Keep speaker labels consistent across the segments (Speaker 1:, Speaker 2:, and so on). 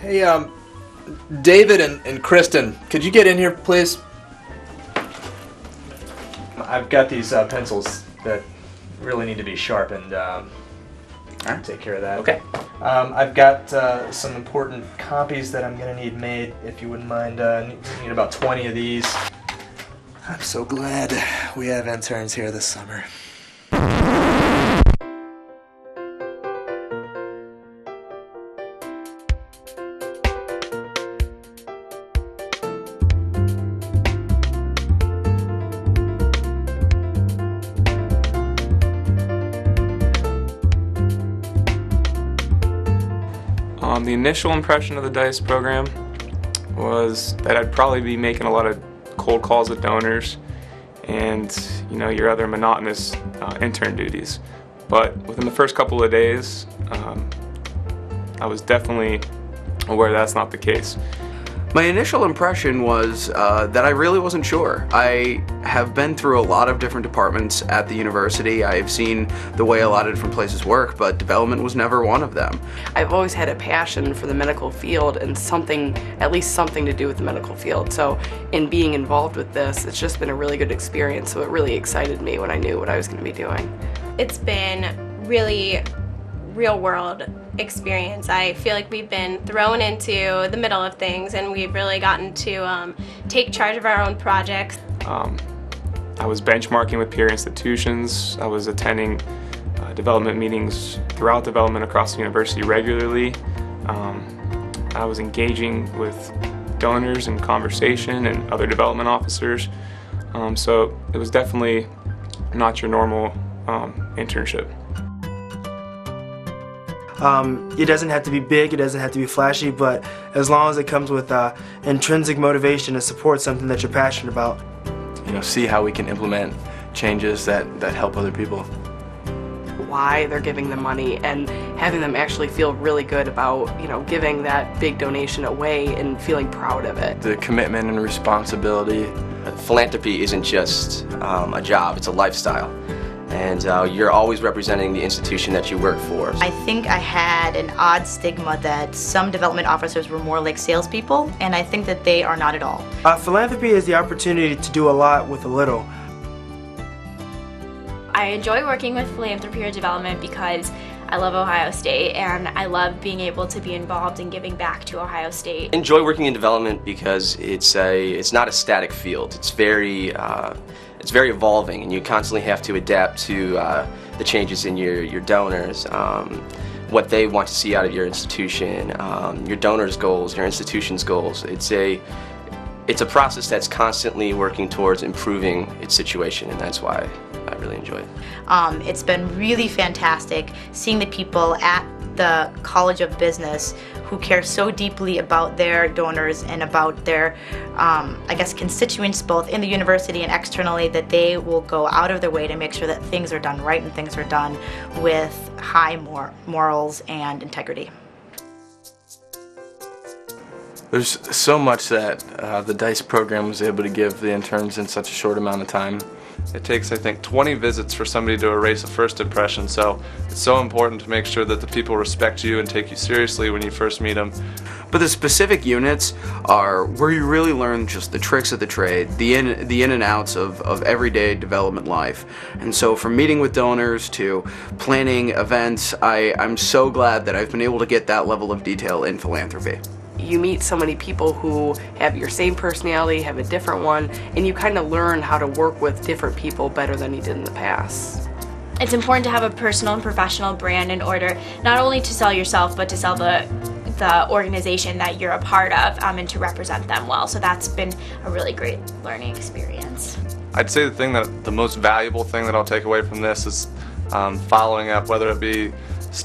Speaker 1: Hey, David and Kristen, could you get in here, please? I've got these pencils that really need to be sharpened. I'll take care of that.
Speaker 2: Okay.
Speaker 1: I've got some important copies that I'm going to need made, if you wouldn't mind. Need about 20 of these. I'm so glad we have interns here this summer.
Speaker 3: The initial impression of the DICE program was that I'd probably be making a lot of cold calls with donors and, you know, your other monotonous intern duties. But within the first couple of days, I was definitely aware that's not the case.
Speaker 2: My initial impression was that I really wasn't sure. I have been through a lot of different departments at the university. I've seen the way a lot of different places work, but development was never one of them.
Speaker 4: I've always had a passion for the medical field and at least something to do with the medical field. So in being involved with this, it's just been a really good experience. So it really excited me when I knew what I was going to be doing.
Speaker 5: It's been really real world experience. I feel like we've been thrown into the middle of things and we've really gotten to take charge of our own projects.
Speaker 3: I was benchmarking with peer institutions. I was attending development meetings throughout development across the university regularly. I was engaging with donors in conversation and other development officers. So it was definitely not your normal internship.
Speaker 6: It doesn't have to be big, it doesn't have to be flashy, but as long as it comes with intrinsic motivation to support something that you're passionate about.
Speaker 7: You know, see how we can implement changes that help other people.
Speaker 4: Why they're giving them money and having them actually feel really good about, you know, giving that big donation away and feeling proud of it.
Speaker 7: The commitment and responsibility.
Speaker 8: Philanthropy isn't just a job, it's a lifestyle. And you're always representing the institution that you work for.
Speaker 9: I think I had an odd stigma that some development officers were more like salespeople, and I think that they are not at all.
Speaker 6: Philanthropy is the opportunity to do a lot with a little.
Speaker 10: I enjoy working with Philanthropy or Development because I love Ohio State and I love being able to be involved in giving back to Ohio State.
Speaker 8: I enjoy working in development because it's not a static field. It's very evolving, and you constantly have to adapt to the changes in your donors, what they want to see out of your institution, your donors' goals, your institution's goals. It's a process that's constantly working towards improving its situation, and that's why I really enjoy it.
Speaker 9: It's been really fantastic seeing the people at the College of Business who care so deeply about their donors and about their, I guess, constituents both in the university and externally, that they will go out of their way to make sure that things are done right and things are done with high morals and integrity.
Speaker 7: There's so much that the DICE program was able to give the interns in such a short amount of time.
Speaker 3: It takes, I think, 20 visits for somebody to erase a first impression, so it's so important to make sure that the people respect you and take you seriously when you first meet them.
Speaker 2: But the specific units are where you really learn just the tricks of the trade, the in and outs of everyday development life. And so from meeting with donors to planning events, I'm so glad that I've been able to get that level of detail in philanthropy.
Speaker 4: You meet so many people who have your same personality, have a different one, and you kind of learn how to work with different people better than you did in the past.
Speaker 10: It's important to have a personal and professional brand in order not only to sell yourself, but to sell the organization that you're a part of and to represent them well. So that's been a really great learning experience.
Speaker 3: I'd say the most valuable thing that I'll take away from this is following up, whether it be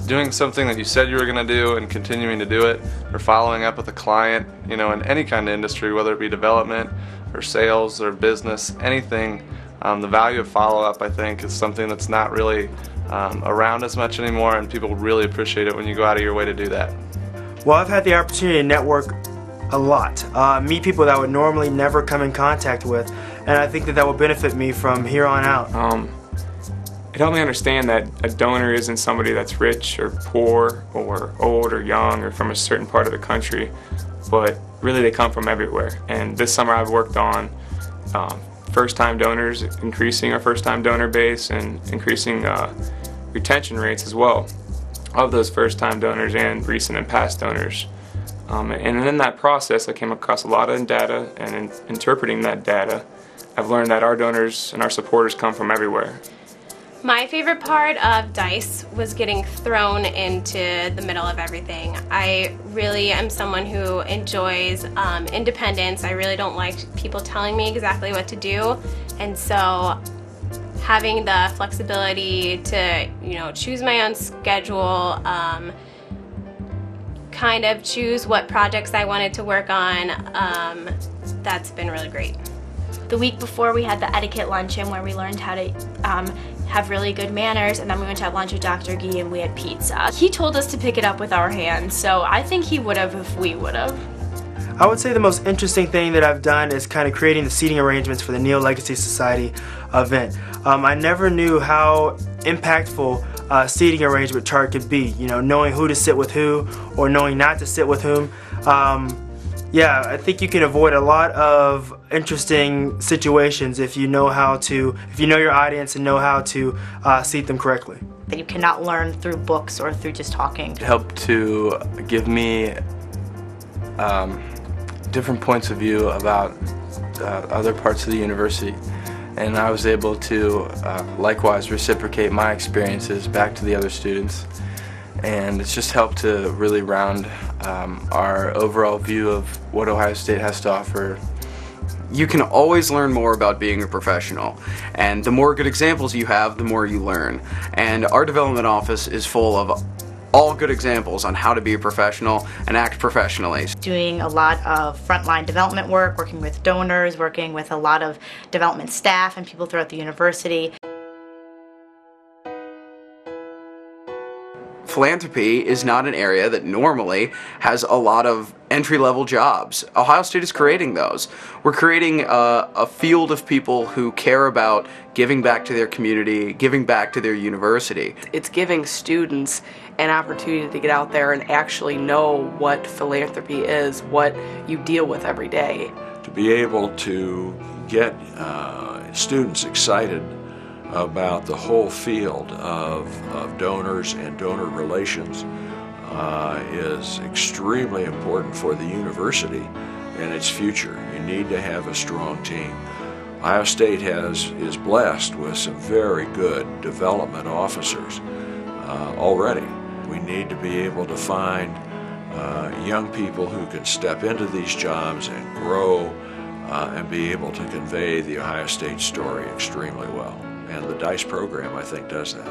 Speaker 3: doing something that you said you were going to do and continuing to do it, or following up with a client, you know, in any kind of industry, whether it be development or sales or business, anything. The value of follow-up, I think, is something that's not really around as much anymore, and people really appreciate it when you go out of your way to do that.
Speaker 6: Well, I've had the opportunity to network a lot, meet people that I would normally never come in contact with, and I think that will benefit me from here on out.
Speaker 3: It
Speaker 11: helped me understand that a donor isn't somebody that's rich or poor or old or young or from a certain part of the country, but really they come from everywhere. And this summer I've worked on first-time donors, increasing our first-time donor base and increasing retention rates as well of those first-time donors and recent and past donors. And in that process I came across a lot of data, and in interpreting that data I've learned that our donors and our supporters come from everywhere.
Speaker 5: My favorite part of DICE was getting thrown into the middle of everything. I really am someone who enjoys independence. I really don't like people telling me exactly what to do, and so having the flexibility to, choose my own schedule, kind of choose what projects I wanted to work on, that's been really great.
Speaker 10: The week before we had the etiquette luncheon where we learned how to have really good manners, and then we went to have lunch with Dr. Gee and we had pizza. He told us to pick it up with our hands, so I think he would have if we would have.
Speaker 6: I would say the most interesting thing that I've done is kind of creating the seating arrangements for the Neo Legacy Society event. I never knew how impactful a seating arrangement chart could be, knowing who to sit with who or knowing not to sit with whom. Yeah, I think you can avoid a lot of interesting situations if you know your audience and know how to seat them correctly.
Speaker 9: That you cannot learn through books or through just talking.
Speaker 7: It helped to give me different points of view about other parts of the university, and I was able to likewise reciprocate my experiences back to the other students. And it's just helped to really round our overall view of what Ohio State has to offer.
Speaker 2: You can always learn more about being a professional, and the more good examples you have, the more you learn. And our development office is full of all good examples on how to be a professional and act professionally.
Speaker 9: Doing a lot of frontline development work, working with donors, working with a lot of development staff and people throughout the university.
Speaker 2: Philanthropy is not an area that normally has a lot of entry-level jobs. Ohio State is creating those. We're creating a field of people who care about giving back to their community, giving back to their university.
Speaker 4: It's giving students an opportunity to get out there and actually know what philanthropy is, what you deal with every day.
Speaker 12: To be able to get students excited about the whole field of donors and donor relations is extremely important for the university and its future. You need to have a strong team. Ohio State is blessed with some very good development officers already. We need to be able to find young people who can step into these jobs and grow and be able to convey the Ohio State story extremely well. And the DICE program, I think, does that.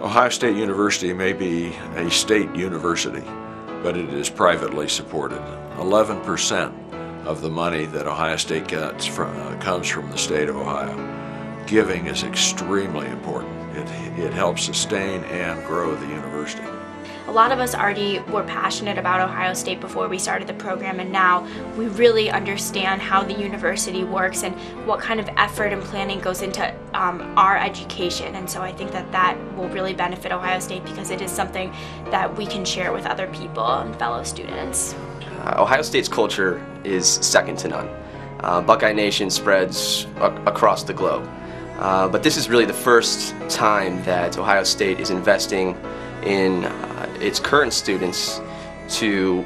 Speaker 12: Ohio State University may be a state university, but it is privately supported. 11% of the money that Ohio State gets comes from the state of Ohio. Giving is extremely important. It helps sustain and grow the university.
Speaker 10: A lot of us already were passionate about Ohio State before we started the program, and now we really understand how the university works and what kind of effort and planning goes into our education. And so I think that will really benefit Ohio State because it is something that we can share with other people and fellow students.
Speaker 8: Ohio State's culture is second to none. Buckeye Nation spreads across the globe. But this is really the first time that Ohio State is investing in its current students to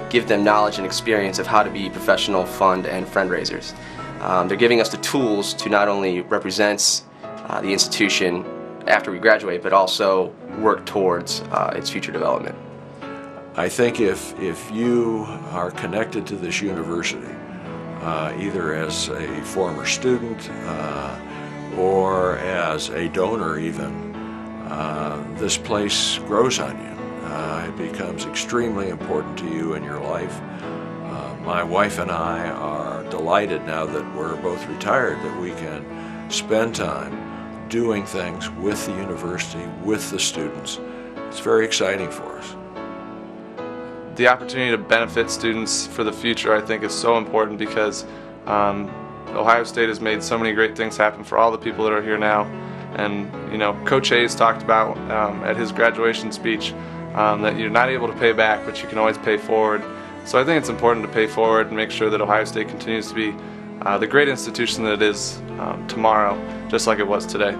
Speaker 8: give them knowledge and experience of how to be professional fund and fundraisers. They're giving us the tools to not only represent the institution after we graduate, but also work towards its future development.
Speaker 12: I think if you are connected to this university, either as a former student or as a donor even, this place grows on you. It becomes extremely important to you in your life. My wife and I are delighted now that we're both retired that we can spend time doing things with the university, with the students. It's very exciting for us.
Speaker 3: The opportunity to benefit students for the future, I think, is so important because Ohio State has made so many great things happen for all the people that are here now, And Coach Hayes talked about at his graduation speech that you're not able to pay back, but you can always pay forward. So I think it's important to pay forward and make sure that Ohio State continues to be the great institution that it is tomorrow, just like it was today.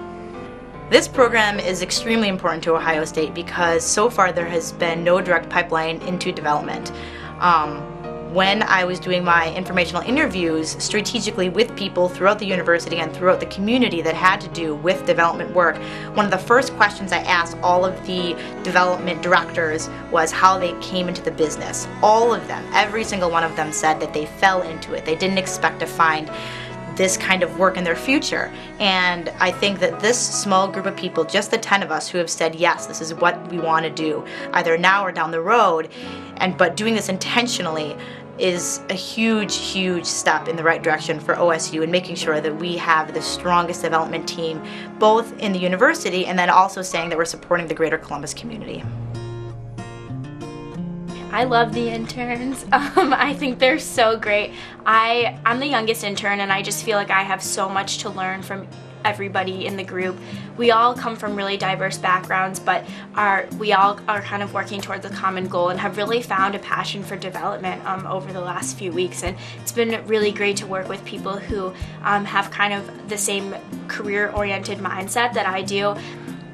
Speaker 9: This program is extremely important to Ohio State because so far there has been no direct pipeline into development. When I was doing my informational interviews strategically with people throughout the university and throughout the community that had to do with development work, one of the first questions I asked all of the development directors was how they came into the business. All of them, every single one of them said that they fell into it. They didn't expect to find this kind of work in their future. And I think that this small group of people, just the 10 of us who have said yes, this is what we want to do, either now or down the road, but doing this intentionally is a huge, huge step in the right direction for OSU and making sure that we have the strongest development team both in the university and then also saying that we're supporting the greater Columbus community.
Speaker 10: I love the interns. I think they're so great. I'm the youngest intern and I just feel like I have so much to learn from everybody in the group. We all come from really diverse backgrounds, but we all are kind of working towards a common goal and have really found a passion for development over the last few weeks. And it's been really great to work with people who have kind of the same career-oriented mindset that I do.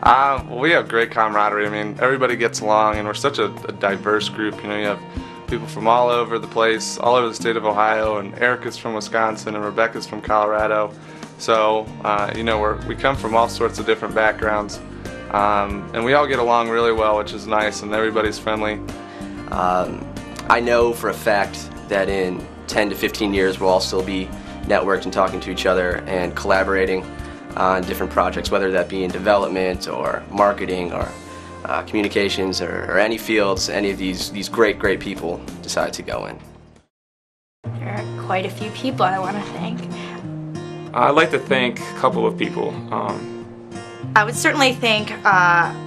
Speaker 3: Well, we have great camaraderie. I mean, everybody gets along, and we're such a diverse group. You have people from all over the place, all over the state of Ohio, and Erica's from Wisconsin, and Rebecca's from Colorado. So, we come from all sorts of different backgrounds, and we all get along really well, which is nice, and everybody's friendly.
Speaker 8: I know for a fact that in 10 to 15 years we'll all still be networked and talking to each other and collaborating on different projects, whether that be in development or marketing or communications or any fields any of these great people decide to go in.
Speaker 10: There are quite a few people I want to thank.
Speaker 11: I'd like to thank a couple of people.
Speaker 9: I would certainly thank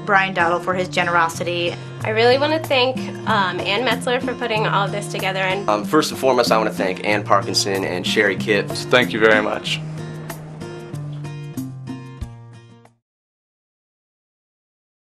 Speaker 9: Brian Dowdle for his generosity.
Speaker 5: I really want to thank Ann Metzler for putting all of this together. And
Speaker 8: first and foremost, I want to thank Ann Parkinson and Sherry Kipps.
Speaker 3: Thank you very much.